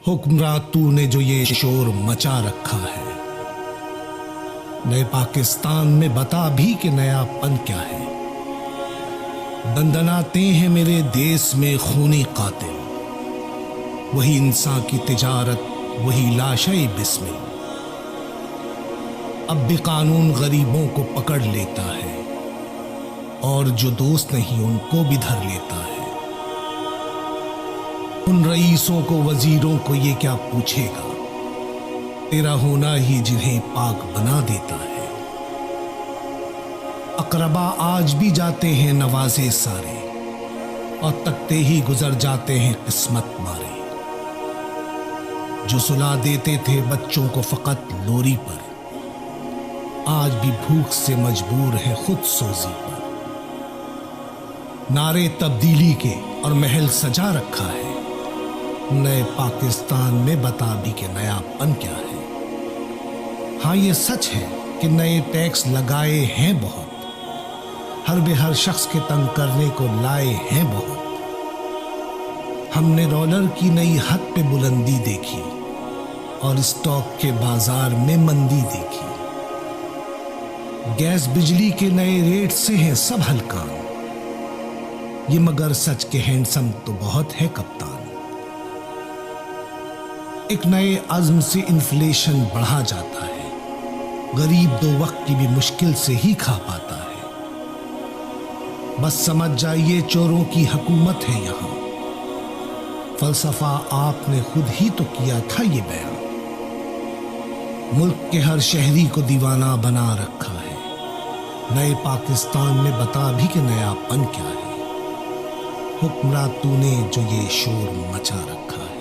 حکمراں تو نے جو یہ شور مچا رکھا ہے، نئے پاکستان میں بتا بھی کہ نیا پن کیا ہے۔ دندناتے ہیں میرے دیس میں خونی قاتل، وہی انسان کی تجارت، وہی لاشیں بسمل۔ اب بھی قانون غریبوں کو پکڑ لیتا ہے، اور جو دوست نہیں ان کو بھی دھر لیتا ہے۔ ان رئیسوں کو، وزیروں کو یہ کیا پوچھے گا، تیرا ہونا ہی جنہیں پاک بنا دیتا ہے۔ اقربا آج بھی جاتے ہیں نوازے سارے، اور تکتے ہی گزر جاتے ہیں قسمت مارے۔ جو سلا دیتے تھے بچوں کو فقط لوری پر، آج بھی بھوک سے مجبور ہے خود سوزی پر۔ نعرے تبدیلی کے اور محل سجا رکھا ہے، نئے پاکستان میں بتا بھی کہ نیا پن کیا ہے۔ ہاں یہ سچ ہے کہ نئے ٹیکس لگائے ہیں بہت، ہر بے ہر شخص کے تنگ کرنے کو لائے ہیں بہت۔ ہم نے ڈالر کی نئی حد پہ بلندی دیکھی، اور اسٹاک کے بازار میں مندی دیکھی۔ گیس بجلی کے نئے ریٹ سے ہیں سب ہلکان، یہ مگر سچ کے ہینڈسم تو بہت ہے کپتان۔ ایک نئے عزم سے انفلیشن بڑھا جاتا ہے، غریب دو وقت کی بھی مشکل سے ہی کھا پاتا ہے۔ بس سمجھ جائیے چوروں کی حکومت ہے یہاں، فلسفہ آپ نے خود ہی تو کیا تھا یہ بیان۔ ملک کے ہر شہری کو دیوانہ بنا رکھا ہے، نئے پاکستان میں بتا بھی کہ نیا پن کیا ہے۔ حکمراں تو نے جو یہ شور مچا رکھا ہے۔